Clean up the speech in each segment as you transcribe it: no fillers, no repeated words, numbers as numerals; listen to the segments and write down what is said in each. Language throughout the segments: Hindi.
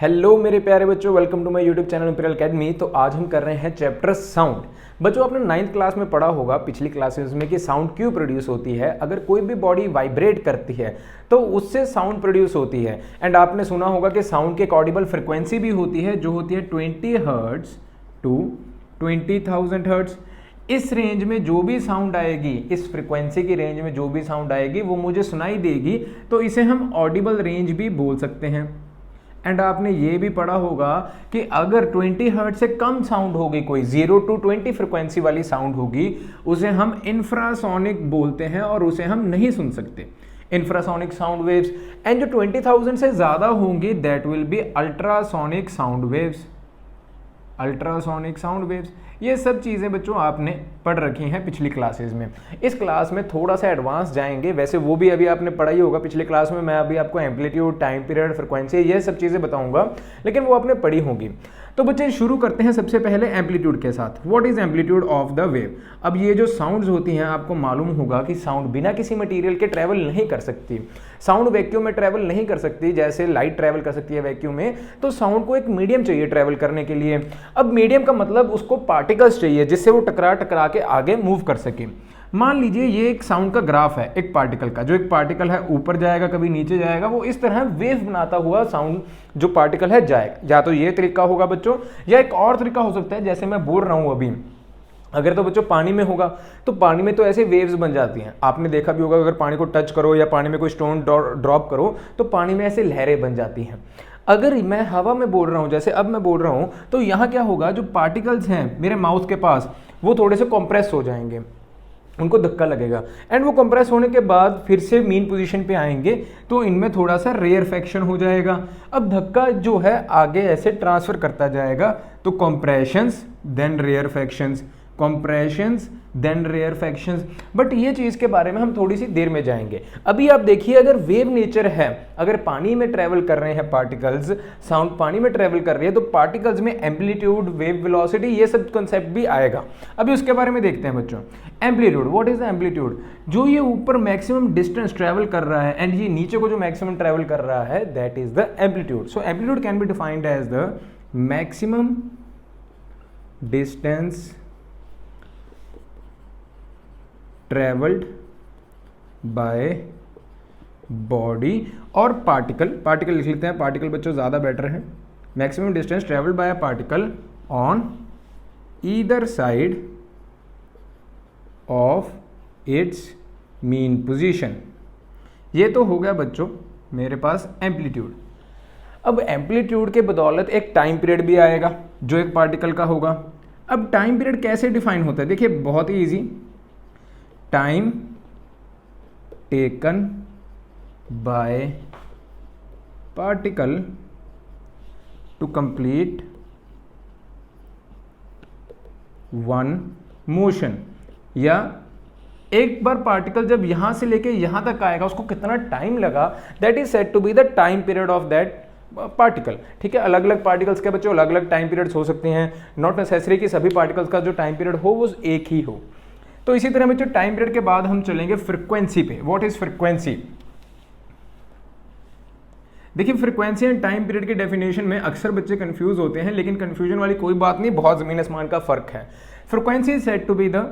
हेलो मेरे प्यारे बच्चों, welcome to my YouTube channel Imperial Academy. तो आज हम कर रहे हैं चैप्टर साउंड। बच्चों, आपने 9th क्लास में पढ़ा होगा पिछली क्लासेस में कि साउंड क्यों प्रोड्यूस होती है। अगर कोई भी बॉडी वाइब्रेट करती है तो उससे साउंड प्रोड्यूस होती है। एंड आपने सुना होगा कि साउंड की एक ऑडिबल फ्रिक्वेंसी भी होती है जो होती है 20 हर्ट्ज टू 20,000 हर्ट्ज। इस रेंज में जो भी साउंड आएगी, इस फ्रिक्वेंसी की रेंज में जो भी साउंड आएगी वो मुझे सुनाई देगी, तो इसे हम ऑडिबल रेंज भी बोल सकते हैं। एंड आपने ये भी पढ़ा होगा कि अगर 20 हर्ट्ज से कम साउंड होगी, कोई 0 to 20 फ्रिक्वेंसी वाली साउंड होगी, उसे हम इंफ्रासोनिक बोलते हैं और उसे हम नहीं सुन सकते, इंफ्रासोनिक साउंड वेव्स। एंड जो 20,000 से ज्यादा होंगी that will be ultrasonic sound waves. Ultrasonic sound waves, ये सब चीज़ें बच्चों आपने पढ़ रखी हैं पिछली क्लासेस में। इस क्लास में थोड़ा सा एडवांस जाएंगे, वैसे वो भी अभी आपने पढ़ा ही होगा पिछली क्लास में। मैं अभी आपको एम्पलीट्यूड, टाइम पीरियड, फ्रिक्वेंसी, ये सब चीज़ें बताऊंगा, लेकिन वो आपने पढ़ी होंगी। तो बच्चे शुरू करते हैं सबसे पहले एम्पलीट्यूड के साथ। What is amplitude of the wave. अब ये जो साउंड्स होती हैं, आपको मालूम होगा कि साउंड बिना किसी मटेरियल के ट्रैवल नहीं कर सकती। साउंड वैक्यूम में ट्रैवल नहीं कर सकती, जैसे लाइट ट्रैवल कर सकती है वैक्यूम में, तो साउंड को एक मीडियम चाहिए ट्रैवल करने के लिए। अब मीडियम का मतलब उसको पार्टिकल्स चाहिए जिससे वो टकरा टकरा के आगे मूव कर सके। मान लीजिए ये एक साउंड का ग्राफ है एक पार्टिकल का। जो एक पार्टिकल है ऊपर जाएगा, कभी नीचे जाएगा, वो इस तरह वेव बनाता हुआ साउंड जो पार्टिकल है जाएगा। या तो ये तरीका होगा बच्चों, या एक और तरीका हो सकता है जैसे मैं बोल रहा हूं अभी। अगर तो बच्चों पानी में होगा तो पानी में तो ऐसे वेव्स बन जाती हैं, आपने देखा भी होगा। अगर पानी को टच करो या पानी में कोई स्टोन ड्रॉप करो तो पानी में ऐसे लहरें बन जाती हैं। अगर मैं हवा में बोल रहा हूं, जैसे अब मैं बोल रहा हूं, तो यहाँ क्या होगा, जो पार्टिकल्स हैं मेरे माउथ के पास वो थोड़े से कॉम्प्रेस हो जाएंगे, उनको धक्का लगेगा। एंड वो कंप्रेस होने के बाद फिर से मीन पोजीशन पे आएंगे तो इनमें थोड़ा सा रेयरफेक्शन हो जाएगा। अब धक्का जो है आगे ऐसे ट्रांसफर करता जाएगा, तो compressions then rarefactions, compressions then rarefactions. But ये चीज़ के बारे में हम थोड़ी सी देर में जाएंगे। अभी आप देखिए, अगर वेव नेचर है, अगर पानी में ट्रेवल कर रहे हैं पार्टिकल्स, साउंड पानी में ट्रेवल कर रही है, तो पार्टिकल्स में एम्पलीट्यूड, वेव वेलोसिटी, ये सब कॉन्सेप्ट भी आएगा। अभी उसके बारे में देखते हैं बच्चों। Amplitude, what is the amplitude. जो ये ऊपर मैक्सिमम डिस्टेंस ट्रेवल कर रहा है एंड ये नीचे को जो मैक्सिमम ट्रेवल कर रहा है, that is the amplitude. So amplitude can be defined as the maximum distance travelled by body और पार्टिकल। पार्टिकल लिख लेते हैं, पार्टिकल बच्चों ज़्यादा बेटर है। Maximum distance travelled by a particle on either side of its mean position. ये तो हो गया बच्चों मेरे पास एम्पलीट्यूड। अब एम्पलीट्यूड के बदौलत एक टाइम पीरियड भी आएगा जो एक पार्टिकल का होगा। अब टाइम पीरियड कैसे डिफाइन होता है, देखिए बहुत ही easy. Time taken by particle to complete one motion. या एक बार पार्टिकल जब यहां से लेके यहां तक आएगा, उसको कितना टाइम लगा, that is said to be the time period of that particle. ठीक है, अलग अलग पार्टिकल्स के बच्चों अलग अलग टाइम पीरियड्स हो सकते हैं। नॉट नेसेसरी कि सभी पार्टिकल्स का जो टाइम पीरियड हो वो एक ही हो। तो इसी तरह बच्चों टाइम पीरियड के बाद हम चलेंगे फ्रीक्वेंसी पे। What is frequency. देखिए फ्रीक्वेंसी एंड टाइम पीरियड के डेफिनेशन में अक्सर बच्चे कंफ्यूज होते हैं, लेकिन कंफ्यूजन वाली कोई बात नहीं, बहुत जमीन आसमान का फर्क है। Frequency is said to be the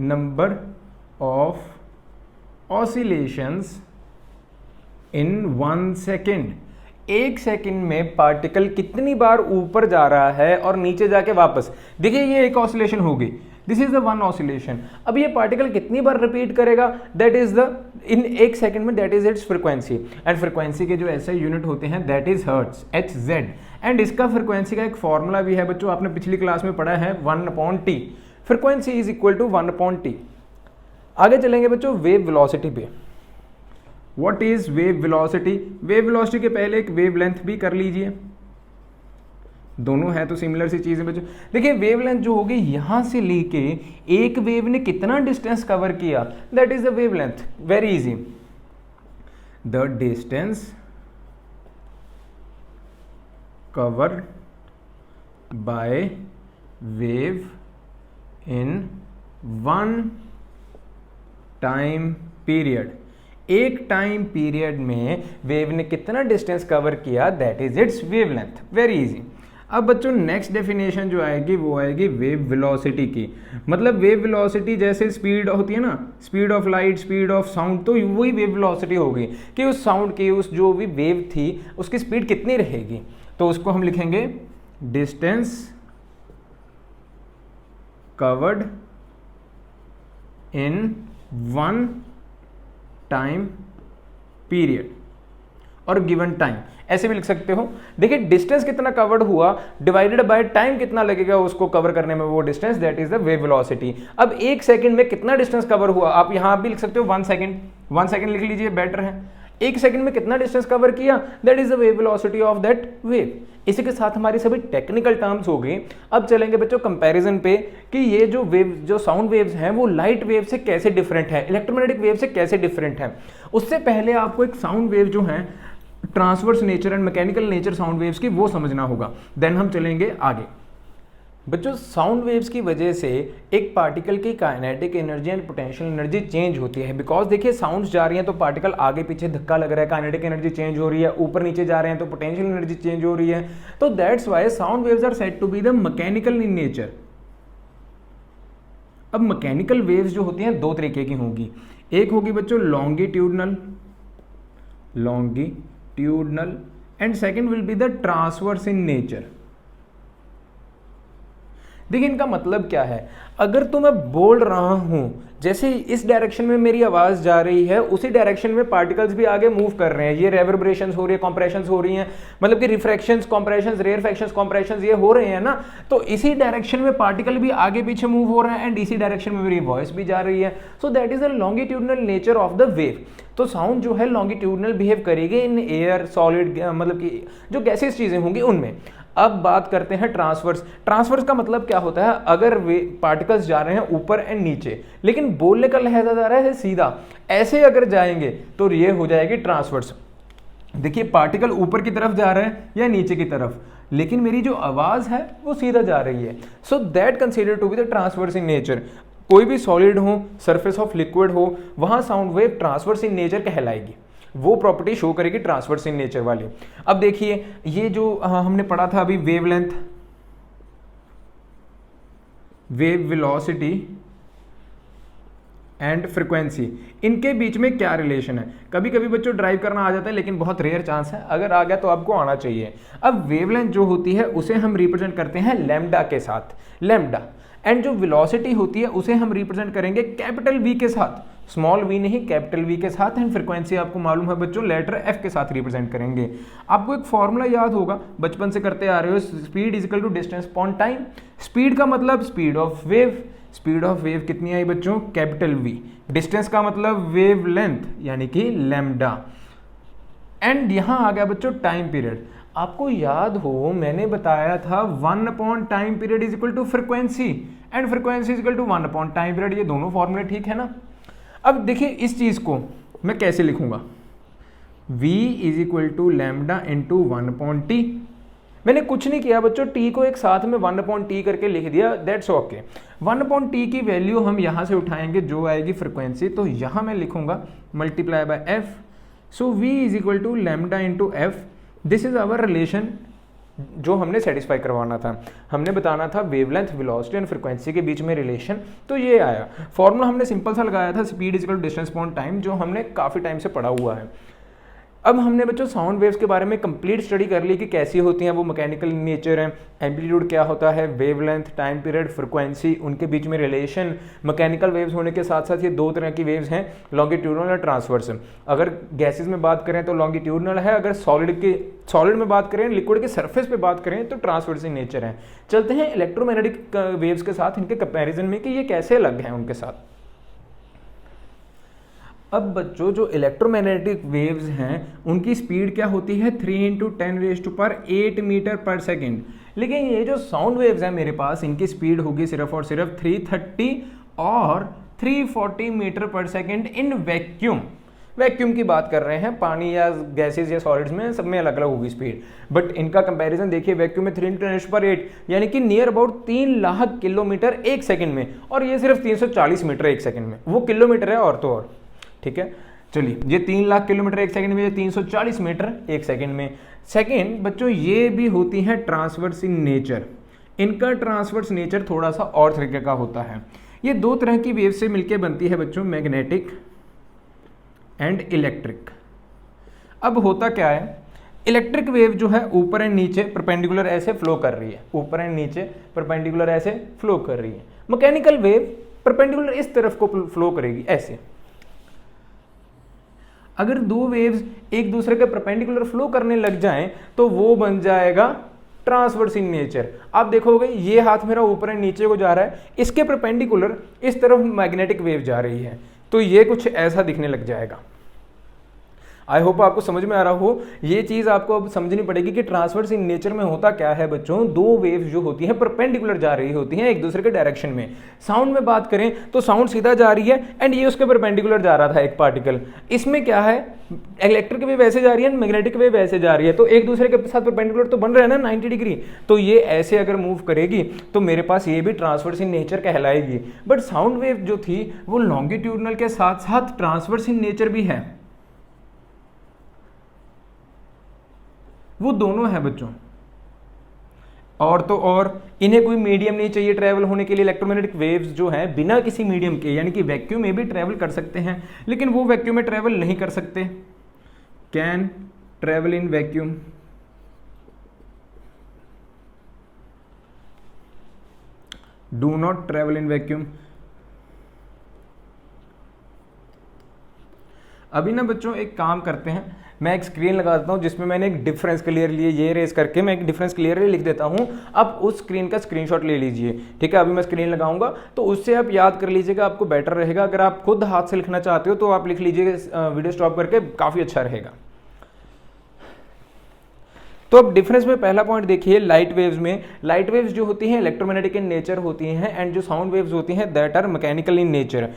number of oscillations in 1 second. एक सेकंड में पार्टिकल कितनी बार ऊपर जा रहा है और नीचे जाके वापस। देखिए ये एक ऑसिलेशन होगी, this is the one oscillation. अब ये पार्टिकल कितनी बार रिपीट करेगा, दैट इज द इन एक सेकंड में, that is it's frequency. And frequency के जो ऐसे यूनिट होते हैं that is hertz, HZ। And इसका फ्रीक्वेंसी का एक फॉर्मूला भी है बच्चों, आपने पिछली क्लास में पढ़ा है, 1/T। Frequency is equal to 1/T। आगे चलेंगे बच्चों वेव वेलोसिटी पे। What is wave velocity. Wave velocity के पहले एक वेव लेंथ भी कर लीजिए, दोनों है तो सिमिलर सी चीजें बच्चों। देखिए वेवलेंथ जो होगी यहां से लेके एक वेव ने कितना डिस्टेंस कवर किया, that is the wavelength. Very easy, the distance covered by wave in 1 time period. एक टाइम पीरियड में वेव ने कितना डिस्टेंस कवर किया, that is it's wavelength. Very easy. अब बच्चों नेक्स्ट डेफिनेशन जो आएगी वो आएगी वेव वेलोसिटी की। मतलब वेव वेलोसिटी जैसे स्पीड होती है ना, speed of light, speed of sound, तो वही वेव वेलोसिटी होगी कि उस साउंड की, उस जो भी वेव थी उसकी स्पीड कितनी रहेगी। तो उसको हम लिखेंगे distance covered in one time period और गिवन टाइम, ऐसे भी लिख सकते हो। देखिए डिस्टेंस कितना कवर्ड हुआ डिवाइडेड बाय टाइम कितना लगेगा उसको कवर करने में, वो distance, that is the wave velocity. अब एक सेकंड में कितना डिस्टेंस कवर हुआ, आप यहां भी लिख सकते हो 1 सेकंड, 1 सेकंड लिख लीजिए, बेटर है। एक सेकंड में कितना डिस्टेंस कवर किया, that is the wave velocity of that wave. इसी के साथ हमारी सभी टेक्निकल टर्म्स हो गई। अब चलेंगे बच्चों कंपैरिजन पे कि ये जो वेव, जो साउंड वेव्स हैं वो लाइट वेव से कैसे डिफरेंट है, इलेक्ट्रोमैग्नेटिक वेव से कैसे डिफरेंट है। उससे पहले आपको एक साउंड वेव जो है transverse nature and mechanical nature sound waves की वो समझना होगा, देन हम चलेंगे आगे। बच्चों साउंड वेव्स की वजह से एक पार्टिकल की kinetic energy and potential energy change होती है। बिकॉज देखिए साउंड्स जा रही हैं तो पार्टिकल आगे पीछे धक्का लग रहा है, काइनेटिक एनर्जी चेंज हो रही है, ऊपर नीचे जा रहे हैं तो पोटेंशियल एनर्जी चेंज हो रही है। तो that's why sound waves are said to be the mechanical in nature. अब मैकेनिकल वेव्स जो होती हैं दो तरीके की होंगी, एक होगी बच्चों longitudinal and second will be the transverse in nature. देखिए इनका मतलब क्या है, अगर तो मैं बोल रहा हूं जैसे इस डायरेक्शन में मेरी आवाज जा रही है उसी डायरेक्शन में पार्टिकल्स भी आगे मूव कर रहे हैं, ये रेवर्बरेशंस हो रही है, कॉम्प्रेशंस हो रही हैं, मतलब कि रिफ्रैक्शंस, कॉम्प्रेशंस, रेयरफैक्शंस, कॉम्प्रेशंस ये हो रहे हैं ना, तो इसी डायरेक्शन में पार्टिकल भी आगे पीछे मूव हो रहे हैं एंड इसी डायरेक्शन में मेरी वॉइस भी जा रही है। So that is the longitudinal nature of the wave. तो साउंड जो है लॉन्गिट्यूडनल बिहेव करेगी इन एयर, सॉलिड, मतलब कि जो गैसेस चीजें होंगी उनमें। अब बात करते हैं ट्रांसवर्स। ट्रांसवर्स का मतलब क्या होता है, अगर वे पार्टिकल्स जा रहे हैं ऊपर एंड नीचे लेकिन बोलने का लहजा जा रहा है सीधा, ऐसे अगर जाएंगे तो ये हो जाएगी ट्रांसवर्स। देखिए पार्टिकल ऊपर की तरफ जा रहे हैं या नीचे की तरफ, लेकिन मेरी जो आवाज है वो सीधा जा रही है। So that consider to be the transverse in nature. कोई भी सॉलिड हो, सरफेस ऑफ लिक्विड हो, वहां sound wave transverse in nature कहलाएगी, वो प्रॉपर्टी शो करेगी ट्रांसवर्स इन नेचर वाली। अब देखिए ये जो हमने पढ़ा था अभी wavelength, wave velocity and frequency, इनके बीच में क्या रिलेशन है। कभी कभी बच्चों ड्राइव करना आ जाता है लेकिन बहुत रेयर चांस है, अगर आ गया तो आपको आना चाहिए। अब वेवलेंथ जो होती है उसे हम रिप्रेजेंट करते हैं लैम्डा के साथ, लैम्डा, एंड जो वेलोसिटी होती है उसे हम रिप्रेजेंट करेंगे कैपिटल वी के साथ, स्मॉल वी नहीं कैपिटल वी के साथ, एंड फ्रीक्वेंसी आपको मालूम है बच्चों लेटर एफ के साथ रिप्रेजेंट करेंगे। आपको एक फॉर्मूला याद होगा, बचपन से करते आ रहे हो, speed is equal to distance upon time. Speed का मतलब speed of wave, speed of wave कितनी आई बच्चों, कैपिटल वी। डिस्टेंस का मतलब वेव लेंथ यानी कि लैम्डा, एंड यहां आ गया बच्चों टाइम पीरियड। आपको याद हो मैंने बताया था 1 upon time period is equal to frequency and frequency is equal to 1 upon time period, ये दोनों फॉर्मूले ठीक है ना। अब देखिए इस चीज को मैं कैसे लिखूंगा, v is equal to lambda into 1 upon T. मैंने कुछ नहीं किया बच्चों, टी को एक साथ में 1 अपॉन टी करके लिख दिया, दैट्स ओके। 1 अपॉन टी की वैल्यू हम यहां से उठाएंगे जो आएगी फ्रीक्वेंसी, तो यहां मैं लिखूंगा multiply by F. So v is equal to lambda into F. This is our relation जो हमने सेटिस्फाई करवाना था। हमने बताना था वेवलेंथ, वेलोसिटी एंड फ्रीक्वेंसी के बीच में रिलेशन, तो ये आया। फॉर्मूला हमने सिंपल सा लगाया था, speed is equal to distance upon time, जो हमने काफ़ी टाइम से पढ़ा हुआ है। अब हमने बच्चों साउंड वेव्स के बारे में कंप्लीट स्टडी कर ली कि कैसी होती हैं, वो मैकेनिकल नेचर है, एम्पलीट्यूड क्या होता है, वेवलेंथ, टाइम पीरियड, फ्रीक्वेंसी, उनके बीच में रिलेशन। मैकेनिकल वेव्स होने के साथ साथ ये दो तरह की वेव्स हैं, लॉन्गिट्यूडनल और ट्रांसवर्स। अगर गैसेज में बात करें तो लॉन्गिट्यूडनल है, अगर सॉलिड में बात करें, लिक्विड के सरफेस पे बात करें तो ट्रांसवर्स इन नेचर है। चलते हैं इलेक्ट्रोमैग्नेटिक वेव्स के साथ, इनके कंपेरिजन में कि ये कैसे अलग हैं उनके साथ। अब बच्चों जो इलेक्ट्रोमैग्नेटिक वेव्स हैं उनकी स्पीड क्या होती है, 3 × 10⁸ मीटर पर सेकेंड। लेकिन ये जो साउंड वेव्स हैं मेरे पास, इनकी स्पीड होगी सिर्फ और सिर्फ 330 और 340 metre per second in vacuum. Vacuum की बात कर रहे हैं, पानी या गैसेज या सॉलिड्स में सब में अलग अलग होगी स्पीड, बट इनका कंपैरिजन देखिए, वैक्यूम में 3 × 10⁸ यानी कि नियर अबाउट 3 लाख किलोमीटर एक सेकंड में, और ये सिर्फ 340 मीटर एक सेकंड में, वो किलोमीटर है और तो और, ठीक है। चलिए, ये 3 लाख किलोमीटर एक सेकंड में, ये 340 मीटर एक सेकंड में। सेकंड बच्चों, ये भी होती हैं ट्रांसवर्स इन नेचर। इनका ट्रांसवर्स नेचर थोड़ा सा और तरीके का होता है। ये दो तरह की वेव से मिलकर बनती है बच्चों, मैग्नेटिक एंड इलेक्ट्रिक। अब होता क्या है, इलेक्ट्रिक वेव जो है ऊपर एंड नीचे परपेंडिकुलर ऐसे फ्लो कर रही है, ऊपर एंड नीचे परपेंडिकुलर ऐसे फ्लो कर रही है। मैकेनिकल वेव परपेंडिकुलर इस तरफ को फ्लो करेगी ऐसे। अगर दो वेव्स एक दूसरे के परपेंडिकुलर फ्लो करने लग जाएं तो वो बन जाएगा ट्रांसवर्स इन नेचर। आप देखोगे ये हाथ मेरा ऊपर एंड नीचे को जा रहा है, इसके परपेंडिकुलर इस तरफ मैग्नेटिक वेव जा रही है, तो ये कुछ ऐसा दिखने लग जाएगा। आई होप आपको समझ में आ रहा हो। ये चीज आपको अब समझनी पड़ेगी कि ट्रांसवर्स इन नेचर में होता क्या है बच्चों। दो वेव्स जो होती हैं परपेंडिकुलर जा रही होती हैं एक दूसरे के डायरेक्शन में। साउंड में बात करें तो साउंड सीधा जा रही है एंड ये उसके परपेंडिकुलर जा रहा था एक पार्टिकल। इसमें क्या है, इलेक्ट्रिक वेव ऐसे जा रही है, मैग्नेटिक वेव ऐसे जा रही है, तो एक दूसरे के साथ परपेंडिकुलर तो बन रहे हैं ना 90 डिग्री। तो ये ऐसे अगर मूव करेगी तो मेरे पास ये भी ट्रांसवर्स इन नेचर कहलाएगी। बट साउंड वेव जो थी वो लॉन्गिट्यूडनल के साथ साथ ट्रांसवर्स इन नेचर भी है, वो दोनों है बच्चों। और तो और इन्हें कोई मीडियम नहीं चाहिए ट्रैवल होने के लिए। इलेक्ट्रोमैग्नेटिक वेव्स जो हैं बिना किसी मीडियम के यानी कि वैक्यूम में भी ट्रैवल कर सकते हैं, लेकिन वो वैक्यूम में ट्रैवल नहीं कर सकते। Can travel in vacuum, do not travel in vacuum. अभी ना बच्चों एक काम करते हैं, मैं एक स्क्रीन लगा देता हूं जिसमें मैंने एक डिफरेंस क्लियरली ये रेस करके मैं एक डिफरेंस क्लियरली लिख देता हूं। आप उस स्क्रीन का स्क्रीनशॉट ले लीजिए, ठीक है। अभी मैं स्क्रीन लगाऊंगा तो उससे आप याद कर लीजिएगा, आपको बेटर रहेगा। अगर आप खुद हाथ से लिखना चाहते हो तो आप लिख लीजिएगा वीडियो स्टॉप करके, काफ़ी अच्छा रहेगा। तो अब डिफरेंस में पहला पॉइंट देखिए, लाइट वेव्स में, लाइट वेव्स जो होती हैं इलेक्ट्रोमैग्नेटिक इन नेचर होती हैं एंड जो साउंड वेव्स होती हैं that are mechanical in nature.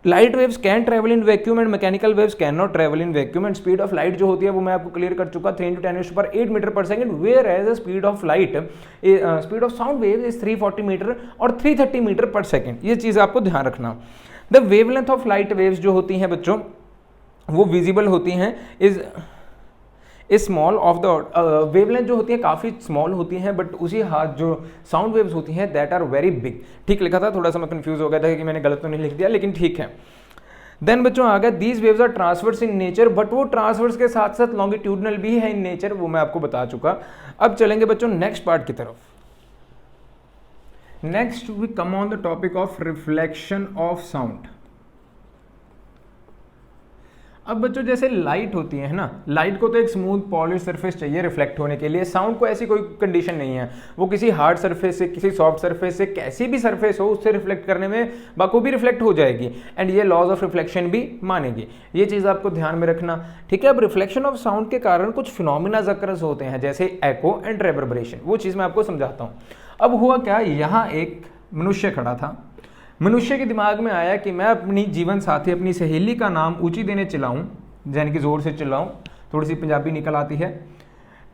Light waves can travel in vacuum and mechanical waves can not travel in vacuum. And speed of light जो होती है वो मैं आपको क्लियर कर चुका, 3 × 10⁸ metre per second, whereas speed of light speed of sound wave is 340 metre और 330 मीटर पर सेकंड। ये चीज़ आपको ध्यान रखना। The wavelength of light waves जो होती हैं बच्चों वो विजिबल होती हैं is small of the wavelength जो होती है काफ़ी स्मॉल होती हैं, बट उसी हाथ जो साउंड वेव्स होती हैं दैट आर वेरी बिग। ठीक लिखा था, थोड़ा सा मैं कंफ्यूज हो गया था कि मैंने गलत तो नहीं लिख दिया, लेकिन ठीक है। देन बच्चों आ गया, these waves are transverse in nature, but वो ट्रांसवर्स के साथ साथ लॉन्गिट्यूडनल भी है इन नेचर, वो मैं आपको बता चुका। अब चलेंगे बच्चों नेक्स्ट पार्ट की तरफ। Next we come on the topic of reflection of sound. अब बच्चों जैसे लाइट होती है ना, लाइट को तो एक स्मूथ पॉलिश सरफेस चाहिए रिफ्लेक्ट होने के लिए। साउंड को ऐसी कोई कंडीशन नहीं है, वो किसी हार्ड सरफेस से, किसी सॉफ्ट सरफेस से, कैसी भी सरफेस हो उससे रिफ्लेक्ट करने में बखूबी रिफ्लेक्ट हो जाएगी एंड ये लॉज ऑफ रिफ्लेक्शन भी मानेगी। ये चीज़ आपको ध्यान में रखना, ठीक है। अब रिफ्लेक्शन ऑफ साउंड के कारण कुछ फिनोमिना अकर्स होते हैं जैसे एको एंड रेवर्बरेशन, वो चीज़ मैं आपको समझाता हूँ। अब हुआ क्या, यहाँ एक मनुष्य खड़ा था। मनुष्य के दिमाग में आया कि मैं अपनी जीवन साथी, अपनी सहेली का नाम ऊंची देने चिल्लाऊं, यानी कि जोर से चिल्लाऊं, थोड़ी सी पंजाबी निकल आती है।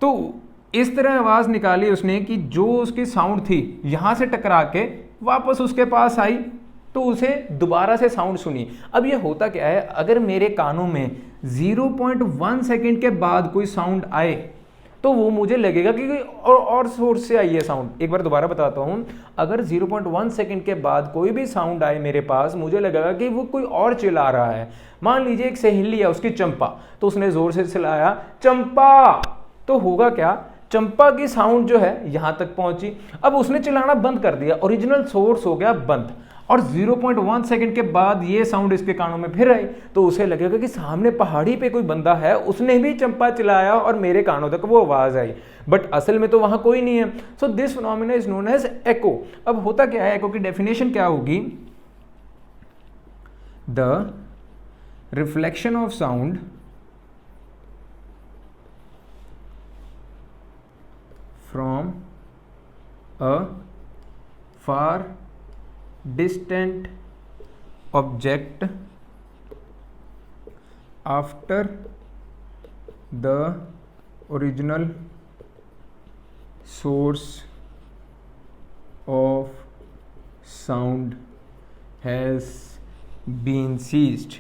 तो इस तरह आवाज़ निकाली उसने कि जो उसकी साउंड थी यहाँ से टकरा के वापस उसके पास आई, तो उसे दोबारा से साउंड सुनी। अब ये होता क्या है, अगर मेरे कानों में 0.1 सेकेंड के बाद कोई साउंड आए तो वो मुझे लगेगा कि कोई और सोर्स से आई है साउंड। एक बार दोबारा बताता हूँ, अगर 0.1 सेकेंड के बाद कोई भी साउंड आए मेरे पास, मुझे लगेगा कि वो कोई और चिल्ला रहा है। मान लीजिए एक सहेली है उसकी चंपा, तो उसने जोर से चिल्लाया चंपा, तो होगा क्या, चंपा की साउंड जो है यहाँ तक पहुंची। अब उसने चिल्लाना बंद कर दिया, ओरिजिनल सोर्स हो गया बंद, और 0.1 सेकेंड के बाद ये साउंड इसके कानों में फिर आई, तो उसे लगेगा कि सामने पहाड़ी पे कोई बंदा है, उसने भी चंपा चिल्लाया और मेरे कानों तक वो आवाज आई, बट असल में तो वहां कोई नहीं है। So this phenomena is known as echo. अब होता क्या है, एको की डेफिनेशन क्या होगी, the reflection of sound from a far distant object after the original source of sound has been ceased।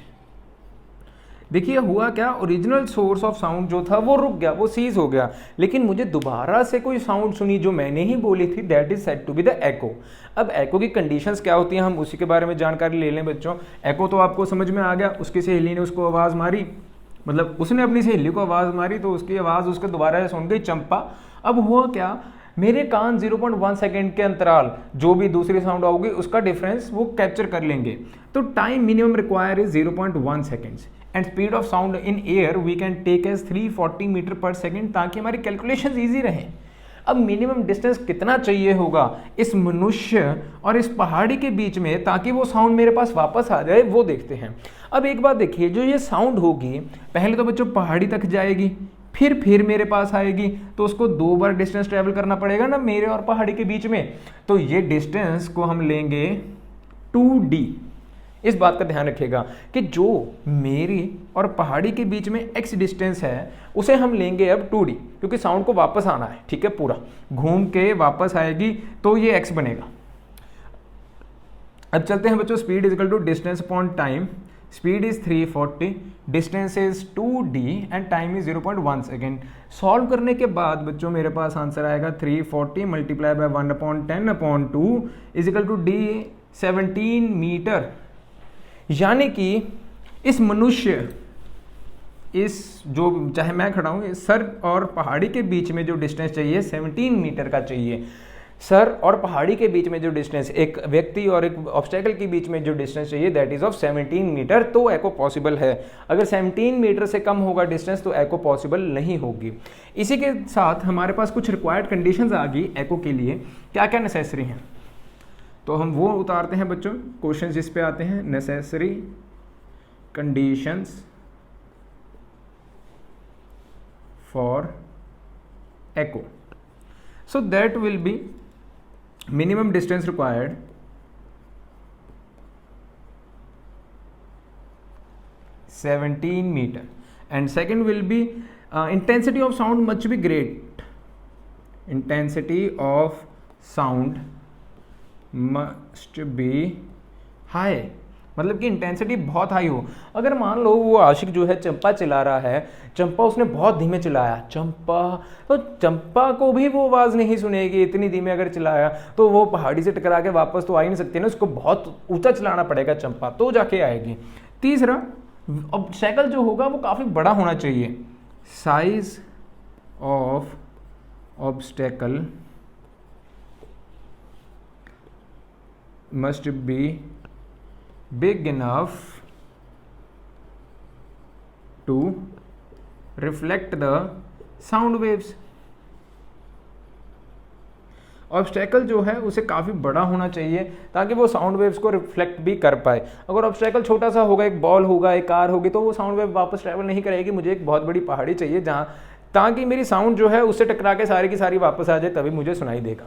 देखिए हुआ क्या, ओरिजिनल सोर्स ऑफ साउंड जो था वो रुक गया, वो सीज हो गया, लेकिन मुझे दोबारा से कोई साउंड सुनी जो मैंने ही बोली थी, that is said to be the echo. अब एको की कंडीशंस क्या होती हैं हम उसी के बारे में जानकारी ले लें बच्चों। एको तो आपको समझ में आ गया, उसकी सहेली ने उसको आवाज़ मारी, मतलब उसने अपनी सहेली को आवाज़ मारी तो उसकी आवाज़ उसके दोबारा सुन गई चंपा। अब हुआ क्या, मेरे कान 0.1 सेकेंड के अंतराल जो भी दूसरी साउंड आओगी उसका डिफरेंस वो कैप्चर कर लेंगे। तो time minimum require is 0.1 seconds and speed of sound in air we can take as 340 metre per second, ताकि हमारी कैलकुलेशन ईजी रहे। अब मिनिमम डिस्टेंस कितना चाहिए होगा इस मनुष्य और इस पहाड़ी के बीच में ताकि वो साउंड मेरे पास वापस आ जाए, वो देखते हैं। अब एक बात देखिए, जो ये साउंड होगी पहले तो बच्चों पहाड़ी तक जाएगी, फिर मेरे पास आएगी, तो उसको 2 बार डिस्टेंस ट्रेवल करना पड़ेगा ना मेरे और पहाड़ी के बीच में। तो ये डिस्टेंस को हम लेंगे 2D। इस बात का ध्यान रखिएगा कि जो मेरी और पहाड़ी के बीच में x डिस्टेंस है उसे हम लेंगे अब 2D, क्योंकि साउंड को वापस आना है, ठीक है, पूरा घूम के वापस आएगी तो ये x बनेगा। अब चलते हैं बच्चों, speed is equal to distance upon time. Speed is 340, distance is 2D and time is 0.1 second. Solve करने के बाद बच्चों मेरे पास आंसर आएगा 340 multiply by 1/10/2 is equal to D 17 metre. यानी कि इस मनुष्य, इस जो चाहे मैं खड़ा हूँ, सर और पहाड़ी के बीच में जो डिस्टेंस चाहिए 17 मीटर का चाहिए। सर और पहाड़ी के बीच में जो डिस्टेंस, एक व्यक्ति और एक ऑब्स्टेकल के बीच में जो डिस्टेंस चाहिए दैट इज ऑफ 17 मीटर, तो एको पॉसिबल है। अगर 17 मीटर से कम होगा डिस्टेंस तो एको पॉसिबल नहीं होगी। इसी के साथ हमारे पास कुछ रिक्वायर्ड कंडीशंस आ गई एको के लिए, क्या क्या नेसेसरी हैं, तो हम वो उतारते हैं बच्चों। क्वेश्चन जिस पे आते हैं, necessary conditions for echo, so that will be minimum distance required, (17 meter) and second will be intensity of sound must be great. Intensity of sound must be high, मतलब कि इंटेंसिटी बहुत हाई हो। अगर मान लो वो आशिक जो है चंपा चिल्ला रहा है, चंपा उसने बहुत धीमे चिल्लाया चंपा, तो चंपा को भी वो आवाज़ नहीं सुनेगी। इतनी धीमे अगर चिल्लाया तो वो पहाड़ी से टकरा के वापस तो आ ही नहीं सकती ना, उसको बहुत ऊंचा चिल्लाना पड़ेगा चंपा, तो जाके आएगी। तीसरा, ऑब्स्टेकल जो होगा वो काफ़ी बड़ा होना चाहिए। Size of obstacle must be big enough to reflect the sound waves। Obstacle जो है उसे काफ़ी बड़ा होना चाहिए ताकि वो साउंड वेव्स को रिफ्लेक्ट भी कर पाए। अगर ऑब्स्टेकल छोटा सा होगा, एक बॉल होगा, एक कार होगी, तो वो साउंड वेव वापस ट्रैवल नहीं करेगी। मुझे एक बहुत बड़ी पहाड़ी चाहिए जहाँ ताकि मेरी साउंड जो है उससे टकरा के सारी की सारी वापस आ जाए, तभी मुझे सुनाई देगा।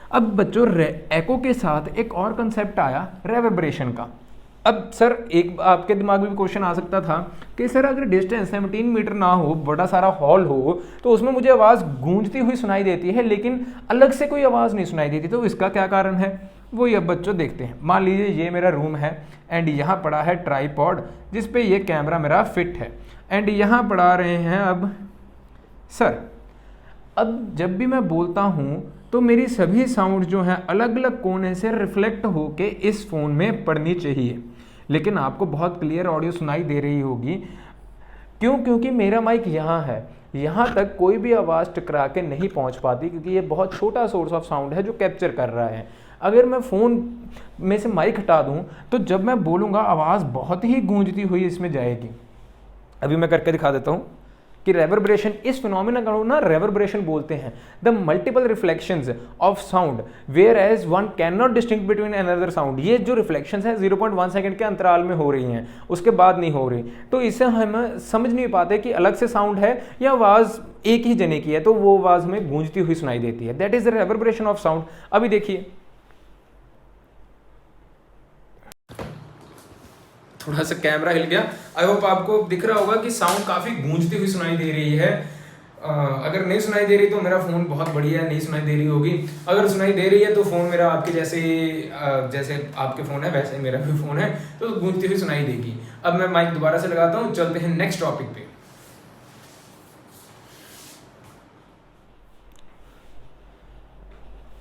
अब बच्चों एको के साथ एक और कंसेप्ट आया रेवर्बरेशन का। अब सर एक आपके दिमाग में भी क्वेश्चन आ सकता था कि सर अगर डिस्टेंस 17 मीटर ना हो, बड़ा सारा हॉल हो, तो उसमें मुझे आवाज़ गूंजती हुई सुनाई देती है लेकिन अलग से कोई आवाज़ नहीं सुनाई देती, तो इसका क्या कारण है वो ये बच्चों देखते हैं। मान लीजिए ये मेरा रूम है एंड यहाँ पड़ा है ट्राईपॉड जिस पे ये कैमरा मेरा फिट है एंड यहाँ पढ़ा रहे हैं। अब सर अब जब भी मैं बोलता हूँ तो मेरी सभी साउंड जो है अलग अलग कोने से रिफ्लेक्ट होके इस फ़ोन में पड़नी चाहिए, लेकिन आपको बहुत क्लियर ऑडियो सुनाई दे रही होगी। क्यों? क्योंकि मेरा माइक यहाँ है, यहाँ तक कोई भी आवाज़ टकरा के नहीं पहुँच पाती क्योंकि ये बहुत छोटा सोर्स ऑफ साउंड है जो कैप्चर कर रहा है। अगर मैं फ़ोन में से माइक हटा दूँ तो जब मैं बोलूँगा आवाज़ बहुत ही गूंजती हुई इसमें जाएगी। अभी मैं करके दिखा देता हूँ कि रेवर्बरेशन, इस फिनोमिना को ना रेवर्बरेशन बोलते हैं, the multiple reflections of sound whereas one can not distinct between another sound. ये जो रिफ्लेक्शंस हैं 0.1 सेकंड के अंतराल में हो रही हैं, उसके बाद नहीं हो रही, तो इससे हम समझ नहीं पाते कि अलग से साउंड है या आवाज़ एक ही जने की है, तो वो आवाज़ हमें गूंजती हुई सुनाई देती है। That is the reverberation of sound. अभी देखिए थोड़ा सा कैमरा हिल गया, आई होप आपको दिख रहा होगा कि साउंड काफ़ी गूंजती हुई सुनाई दे रही है। अगर नहीं सुनाई दे रही तो मेरा फ़ोन बहुत बढ़िया है, नहीं सुनाई दे रही होगी। अगर सुनाई दे रही है तो फ़ोन मेरा आपके जैसे जैसे आपके फ़ोन है वैसे मेरा भी फ़ोन है, तो गूंजती हुई सुनाई देगी। अब मैं माइक दोबारा से लगाता हूँ, चलते हैं नेक्स्ट टॉपिक पे।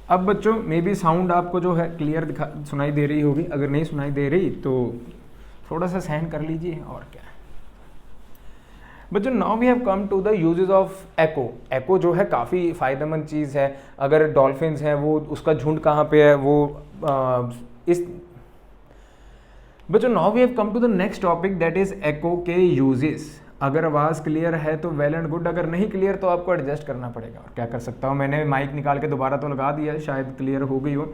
अब बच्चों मे बी साउंड आपको जो है क्लियर सुनाई दे रही होगी, अगर नहीं सुनाई दे रही तो थोड़ा सा सहन कर लीजिए और क्या है। बच्चों now we have come to the uses of echo. Echo जो है काफ़ी फ़ायदेमंद चीज़ है। अगर डॉल्फिन्स हैं वो उसका झुंड कहाँ पे है वो इस बच्चों now we have come to the next topic that is echo के यूजेस। अगर आवाज़ क्लियर है तो वेल एंड गुड, अगर नहीं क्लियर तो आपको एडजस्ट करना पड़ेगा और क्या कर सकता हूँ। मैंने माइक निकाल के दोबारा तो लगा दिया, शायद क्लियर हो गई हो।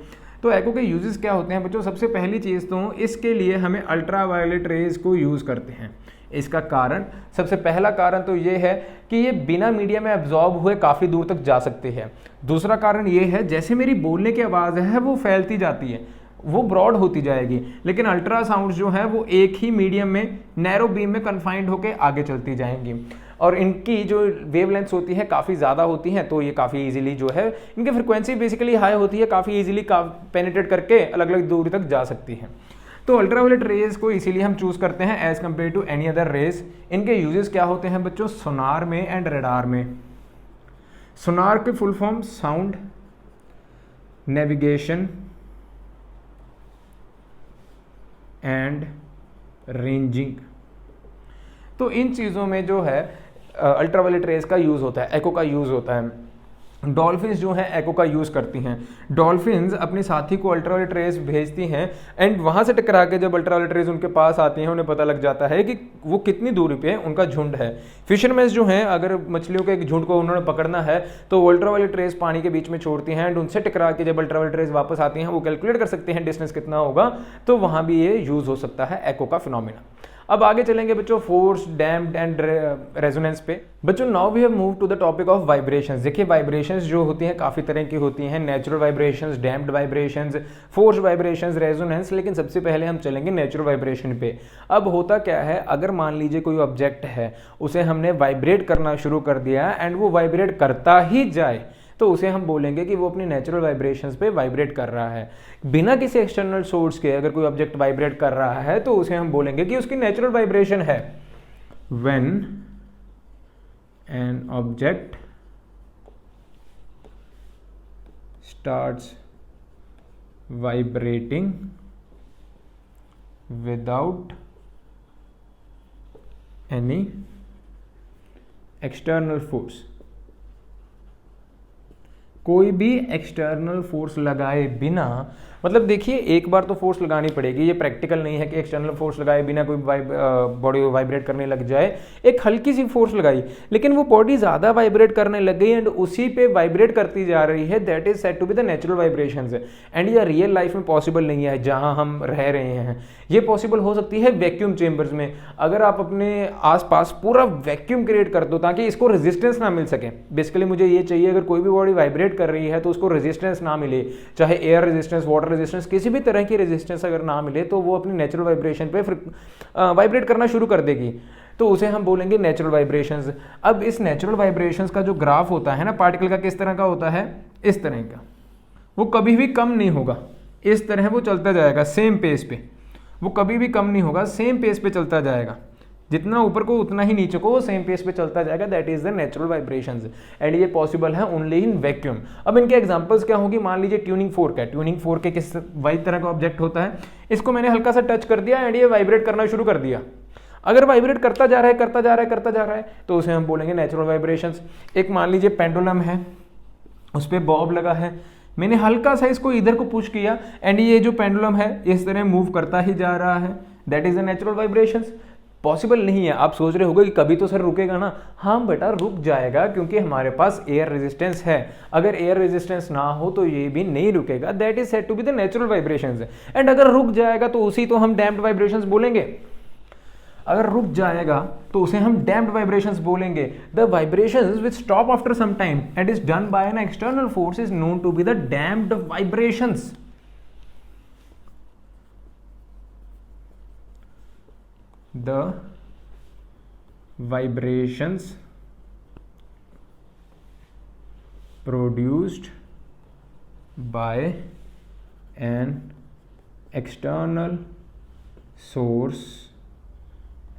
तो एको के यूजेस क्या होते हैं बच्चों? सबसे पहली चीज़ तो इसके लिए हमें अल्ट्रा वायलेट रेज को यूज़ करते हैं। इसका कारण, सबसे पहला कारण तो ये है कि ये बिना मीडिया में एब्जॉर्ब हुए काफ़ी दूर तक जा सकते हैं। दूसरा कारण ये है जैसे मेरी बोलने की आवाज़ है वो फैलती जाती है, वो ब्रॉड होती जाएगी, लेकिन अल्ट्रासाउंड जो है वो एक ही मीडियम में नैरो बीम में कन्फाइंड होकर आगे चलती जाएंगी और इनकी जो वेवलेंथ्स होती है काफ़ी ज़्यादा होती हैं, तो ये काफ़ी इजीली जो है इनकी फ्रिक्वेंसी बेसिकली हाई होती है, काफ़ी इजीली पेनिट्रेट करके अलग अलग दूरी तक जा सकती है। तो अल्ट्रावायलेट रेज को इसीलिए हम चूज करते हैं as compare to any other rays. इनके यूजेस क्या होते हैं बच्चों? सोनार में एंड रडार में। सोनार के full form sound navigation and ranging. तो इन चीज़ों में जो है अल्ट्रावायलेट रेज का यूज़ होता है, एको का यूज़ होता है। डॉल्फिन्स जो हैं एको का यूज़ करती हैं। डॉल्फिन्स अपने साथी को अल्ट्रावायलेट रेज भेजती हैं एंड वहाँ से टकरा के जब अल्ट्रावायलेट रेज उनके पास आती हैं उन्हें पता लग जाता है कि वो कितनी दूरी पे उनका झुंड है। फिशरमैन जो हैं अगर मछलियों के एक झुंड को उन्होंने पकड़ना है तो अल्ट्रावायलेट रेज पानी के बीच में छोड़ती हैं एंड उनसे टकरा के जब अल्ट्रावायलेट रेज वापस आती हैं वो कैलकुलेट कर सकते हैं डिस्टेंस कितना होगा, तो वहाँ भी ये यूज़ हो सकता है एको का फिनोमिना। अब आगे चलेंगे बच्चों फोर्स, डैम्प्ड एंड रेजोनेंस पे। बच्चों now we have move to the topic of vibrations. देखिए वाइब्रेशंस जो होती हैं काफ़ी तरह की होती हैं, natural vibrations, damped vibrations, force vibrations, resonance. लेकिन सबसे पहले हम चलेंगे नेचुरल वाइब्रेशन पे। अब होता क्या है, अगर मान लीजिए कोई ऑब्जेक्ट है उसे हमने वाइब्रेट करना शुरू कर दिया एंड वो वाइब्रेट करता ही जाए तो उसे हम बोलेंगे कि वो अपनी नेचुरल वाइब्रेशंस पे वाइब्रेट कर रहा है। बिना किसी एक्सटर्नल सोर्स के अगर कोई ऑब्जेक्ट वाइब्रेट कर रहा है तो उसे हम बोलेंगे कि उसकी नेचुरल वाइब्रेशन है। When an object starts vibrating without any external force, कोई भी एक्सटर्नल फोर्स लगाए बिना, मतलब देखिए एक बार तो फोर्स लगानी पड़ेगी, ये प्रैक्टिकल नहीं है कि एक्सटर्नल फोर्स लगाए बिना कोई बॉडी वाइब्रेट करने लग जाए। एक हल्की सी फोर्स लगाई लेकिन वो बॉडी ज़्यादा वाइब्रेट करने लग गई एंड उसी पे वाइब्रेट करती जा रही है, that is said to be the natural vibrations. And ये रियल लाइफ में पॉसिबल नहीं है जहाँ हम रह रहे हैं। ये पॉसिबल हो सकती है वैक्यूम चेम्बर्स में। अगर आप अपने आसपास पूरा वैक्यूम क्रिएट कर दो ताकि इसको रेजिस्टेंस ना मिल सके। बेसिकली मुझे ये चाहिए अगर कोई भी बॉडी वाइब्रेट कर रही है तो उसको रेजिस्टेंस ना मिले, चाहे एयर रेजिस्टेंस, वाटर रेजिस्टेंस, किसी भी तरह की रेजिस्टेंस अगर ना मिले तो वो अपनी नेचुरल वाइब्रेशन पे वाइब्रेट करना शुरू कर देगी, तो उसे हम बोलेंगे नेचुरल वाइब्रेशंस। अब इस नेचुरल वाइब्रेशंस का जो ग्राफ होता है ना पार्टिकल का, किस तरह का होता है? इस तरह का। वो कभी भी कम नहीं होगा, इस तरह वो चलता जाएगा सेम पेस पे, वो कभी भी कम नहीं होगा, सेम पेस पे चलता जाएगा। जितना ऊपर को उतना ही नीचे को वो सेम पेस पे चलता जाएगा, that is the natural vibrations and ये पॉसिबल है ओनली इन वैक्यूम। अब इनके एग्जांपल्स क्या होंगी? मान लीजिए ट्यूनिंग फोर्क है। ट्यूनिंग फोर्क के किस वाई तरह का ऑब्जेक्ट होता है, इसको मैंने हल्का सा टच कर दिया एंड ये वाइब्रेट करना शुरू कर दिया। अगर वाइब्रेट करता जा रहा है करता जा रहा है करता जा रहा है तो उसे हम बोलेंगे नेचुरल वाइब्रेशंस। एक मान लीजिए पेंडुलम है, उस पर बॉब लगा है, मैंने हल्का सा इसको इधर को पुश किया एंड ये जो पेंडुलम है इस तरह मूव करता ही जा रहा है, that is the natural vibrations. Possible नहीं है। आप सोच रहे होगे कि कभी तो सर रुकेगा ना। हाँ बेटा रुक जाएगा क्योंकि हमारे पास एयर रेजिस्टेंस है। अगर एयर रेजिस्टेंस ना हो तो ये भी नहीं रुकेगा, that is said to be the natural vibrations. And अगर रुक जाएगा तो उसी तो हम डैम्प्ड वाइब्रेशंस बोलेंगे। अगर रुक जाएगा तो उसे हम डैम्प्ड वाइब्रेशंस बोलेंगे। The vibrations which stop after some time and is done by an external force is known to be the damped vibrations. The vibrations produced by an external source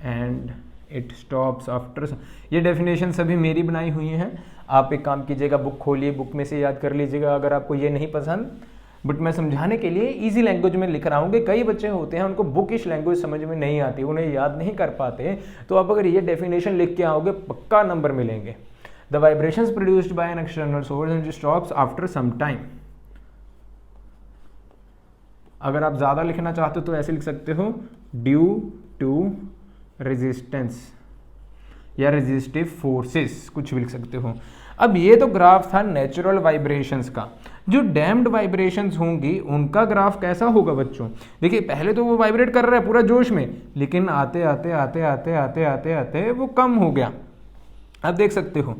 and it stops after. ये डेफिनेशन सभी मेरी बनाई हुई हैं, आप एक काम कीजिएगा, बुक खोलिए, बुक में से याद कर लीजिएगा अगर आपको ये नहीं पसंद। बट मैं समझाने के लिए इजी लैंग्वेज में लिख रहा हूँ कि कई बच्चे होते हैं उनको बुकिश लैंग्वेज समझ में नहीं आती, उन्हें याद नहीं कर पाते, तो आप अगर ये डेफिनेशन लिख के आओगे पक्का नंबर मिलेंगे। The vibrations produced by an external source and stops after some time. अगर आप ज़्यादा लिखना चाहते हो तो ऐसे लिख सकते हो, ड्यू टू रेजिस्टेंस या रेजिस्टिव फोर्सेस, कुछ भी लिख सकते हो। अब ये तो ग्राफ था नेचुरल वाइब्रेशंस का। जो डैम्ड वाइब्रेशंस होंगी उनका ग्राफ कैसा होगा बच्चों? देखिए पहले तो वो वाइब्रेट कर रहा है पूरा जोश में, लेकिन आते आते आते आते आते आते आते वो कम हो गया। आप देख सकते हो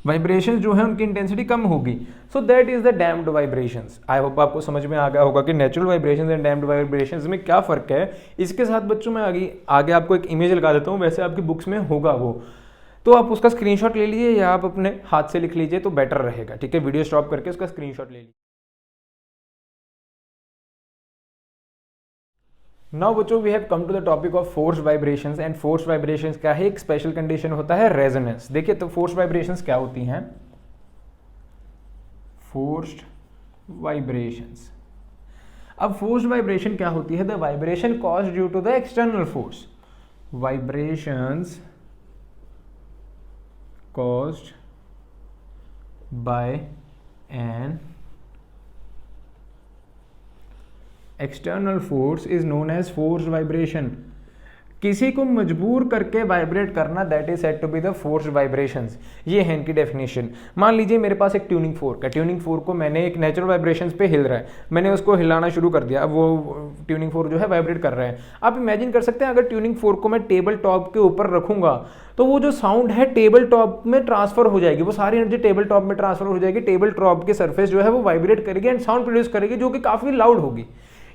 वाइब्रेशंस जो है उनकी इंटेंसिटी कम होगी। So that is the damped vibrations. I hope आपको समझ में आ गया होगा कि natural vibrations and damped vibrations में क्या फ़र्क है। इसके साथ बच्चों मैं आगे आपको एक इमेज लगा देता हूँ, वैसे आपकी बुक्स में होगा वो, तो आप उसका स्क्रीनशॉट ले लीजिए या आप अपने हाथ से लिख लीजिए तो बेटर रहेगा। ठीक है, वीडियो स्टॉप करके उसका स्क्रीनशॉट ले लीजिए। नाउ बच्चों we have come to the topic of forced vibrations. And forced vibrations क्या है? एक स्पेशल कंडीशन होता है रेजोनेंस। देखिए तो फोर्स्ड वाइब्रेशंस क्या होती हैं? फोर्स्ड वाइब्रेशंस, अब फोर्स्ड वाइब्रेशन क्या होती है? The vibration caused due to the external force. Vibrations caused by an external force is known as forced vibration। किसी को मजबूर करके वाइब्रेट करना, that is said to be the forced vibrations. ये है इनकी डेफिनेशन। मान लीजिए मेरे पास एक ट्यूनिंग फोर्क है, ट्यूनिंग फोर्क को मैंने एक नेचुरल वाइब्रेशंस पे हिल रहा है, मैंने उसको हिलाना शुरू कर दिया, अब वो ट्यूनिंग फोर्क जो है वाइब्रेट कर रहा है। आप इमेजिन कर सकते हैं अगर ट्यूनिंग फोर्क को मैं टेबल टॉप के ऊपर रखूंगा तो वो जो साउंड है टेबल टॉप में ट्रांसफर हो जाएगी, वो सारी एनर्जी टेबल टॉप में ट्रांसफर हो जाएगी, टेबल टॉप की सरफेस जो है वो वाइब्रेट करेगी एंड साउंड प्रोड्यूस करेगी जो कि काफी लाउड होगी।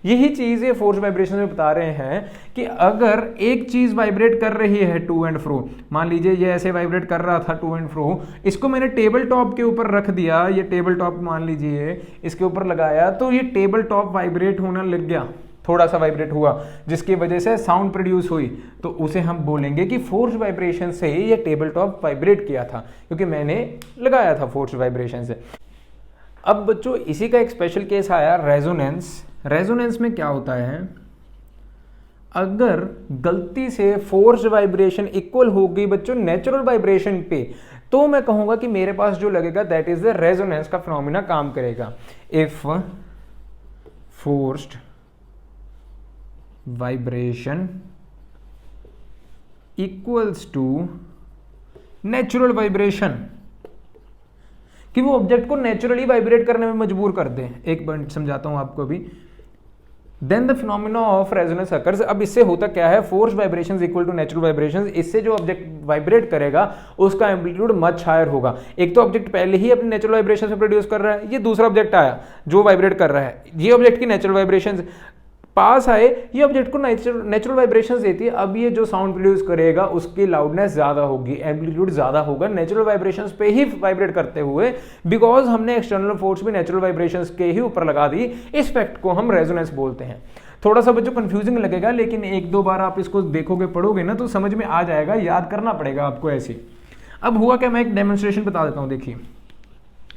यही चीज ये फोर्स वाइब्रेशन में बता रहे हैं कि अगर एक चीज वाइब्रेट कर रही है टू एंड फ्रो, मान लीजिए ये ऐसे वाइब्रेट कर रहा था टू एंड फ्रो, इसको मैंने टेबल टॉप के ऊपर रख दिया, ये टेबल टॉप मान लीजिए इसके ऊपर लगाया, तो ये टेबल टॉप वाइब्रेट होने लग गया, थोड़ा सा वाइब्रेट हुआ जिसकी वजह से साउंड प्रोड्यूस हुई, तो उसे हम बोलेंगे कि फोर्स वाइब्रेशन से ही ये टेबल टॉप वाइब्रेट किया था, क्योंकि मैंने लगाया था फोर्स वाइब्रेशन से। अब बच्चों इसी का एक स्पेशल केस आया रेजोनेंस। रेजोनेंस में क्या होता है? अगर गलती से फोर्स वाइब्रेशन इक्वल होगी बच्चों नेचुरल वाइब्रेशन पे, तो मैं कहूंगा कि मेरे पास जो लगेगा दैट इज द रेजोनेंस का फिनोमिना काम करेगा। If forced vibration equals to natural vibration, कि वो ऑब्जेक्ट को नेचुरली वाइब्रेट करने में मजबूर कर दे। एक पॉइंट समझाता हूं आपको अभी। Then the phenomena of resonance occurs. अब इससे होता क्या है? Force vibrations equal to natural vibrations, इससे जो ऑब्जेक्ट वाइब्रेट करेगा उसका एम्पलीट्यूड मच हायर होगा। एक तो ऑब्जेक्ट पहले ही अपने नेचुरल वाइब्रेशन से प्रोड्यूस कर रहा है, ये दूसरा ऑब्जेक्ट आया जो वाइब्रेट कर रहा है, ये ऑब्जेक्ट की नेचुरल वाइब्रेशंस पास आए, ये ऑब्जेक्ट को नेचुरल वाइब्रेशंस देती है। अब ये जो साउंड प्रोड्यूस करेगा उसकी लाउडनेस ज्यादा होगी, एम्पलीट्यूड ज्यादा होगा नेचुरल वाइब्रेशंस पे ही वाइब्रेट करते हुए, बिकॉज हमने एक्सटर्नल फोर्स भी नेचुरल वाइब्रेशंस के ही ऊपर लगा दी। इस फैक्ट को हम रेजोनेंस बोलते हैं। थोड़ा सा बच्चों कंफ्यूजिंग लगेगा, लेकिन एक दो बार आप इसको देखोगे पढ़ोगे ना तो समझ में आ जाएगा, याद करना पड़ेगा आपको ऐसे। अब हुआ क्या, मैं एक डेमोन्स्ट्रेशन बता देता हूँ। देखिए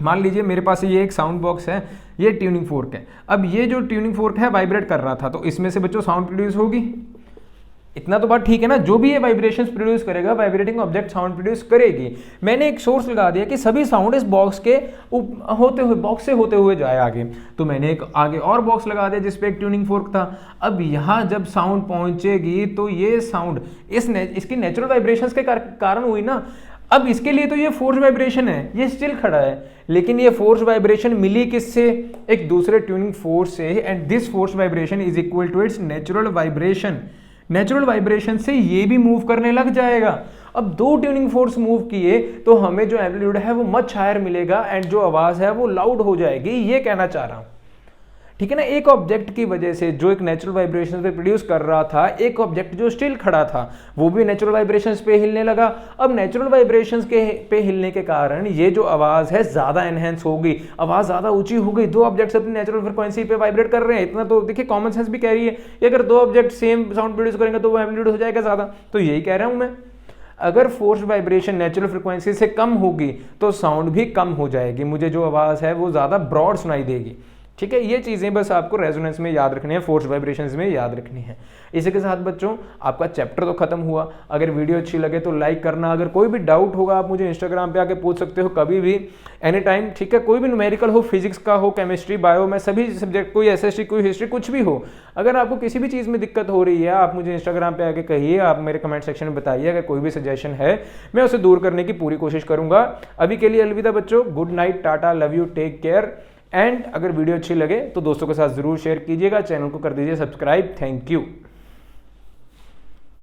मान लीजिए मेरे पास ये एक साउंड बॉक्स है, ये ट्यूनिंग फोर्क है। अब ये जो ट्यूनिंग फोर्क है वाइब्रेट कर रहा था, तो इसमें से बच्चों साउंड प्रोड्यूस होगी। इतना तो बात ठीक है ना, जो भी ये वाइब्रेशंस प्रोड्यूस करेगा वाइब्रेटिंग ऑब्जेक्ट साउंड प्रोड्यूस करेगी। मैंने एक सोर्स लगा दिया कि सभी साउंड इस बॉक्स के बॉक्स से होते हुए जाए आगे, तो मैंने एक आगे और बॉक्स लगा दिया जिसपे एक ट्यूनिंग फोर्क था। अब यहाँ जब साउंड पहुंचेगी तो ये साउंड इसकी नेचुरल वाइब्रेशंस के कारण हुई ना। अब इसके लिए तो ये फोर्स वाइब्रेशन है, ये स्टिल खड़ा है, लेकिन ये फोर्स वाइब्रेशन मिली किससे? एक दूसरे ट्यूनिंग फोर्स से, and this force vibration is equal to its natural vibration. Natural vibration से ये भी मूव करने लग जाएगा। अब दो ट्यूनिंग फोर्स मूव किए तो हमें जो एम्पलीट्यूड है वो मच हायर मिलेगा एंड जो आवाज है वो लाउड हो जाएगी, ये कहना चाह रहा हूं। ठीक है ना। एक ऑब्जेक्ट की वजह से जो एक नेचुरल वाइब्रेशन पे प्रोड्यूस कर रहा था, एक ऑब्जेक्ट जो स्टिल खड़ा था वो भी नेचुरल वाइब्रेशंस पे हिलने लगा। अब नेचुरल वाइब्रेशंस के पे हिलने के कारण ये जो आवाज़ है ज़्यादा एनहेंस हो गई, आवाज़ ज़्यादा ऊंची हो गई। दो ऑब्जेक्ट्स अपनी नेचुरल फ्रिक्वेंसी पे वाइब्रेट कर रहे हैं, इतना तो देखिए कॉमन सेंस भी कह रही है कि अगर दो ऑब्जेक्ट सेम साउंड प्रोड्यूस करेंगे तो वो एम्पलीट्यूड हो जाएगा ज़्यादा। तो यही कह रहा हूँ मैं, अगर फोर्स वाइब्रेशन नेचुरल फ्रिक्वेंसी से कम होगी तो साउंड भी कम हो जाएगी, मुझे जो आवाज़ है वो ज़्यादा ब्रॉड सुनाई देगी। ठीक है, ये चीज़ें बस आपको रेजोनेंस में याद रखनी है, फोर्स वाइब्रेशंस में याद रखनी है। इसी के साथ बच्चों आपका चैप्टर तो खत्म हुआ। अगर वीडियो अच्छी लगे तो लाइक करना। अगर कोई भी डाउट होगा आप मुझे इंस्टाग्राम पे आके पूछ सकते हो कभी भी, एनी टाइम। ठीक है, कोई भी न्यूमेरिकल हो, फिजिक्स का हो, केमिस्ट्री, बायो, मैं सभी सब्जेक्ट, कोई एसएसटी, कोई हिस्ट्री, कुछ भी हो, अगर आपको किसी भी चीज़ में दिक्कत हो रही है आप मुझे इंस्टाग्राम पे आके कहिए, आप मेरे कमेंट सेक्शन में बताइए। अगर कोई भी सजेशन है मैं उसे दूर करने की पूरी कोशिश करूंगा। अभी के लिए अलविदा बच्चों, good night, tata, love you, take care. And अगर वीडियो अच्छी लगे तो दोस्तों के साथ जरूर शेयर कीजिएगा, चैनल को कर दीजिए सब्सक्राइब। Thank you.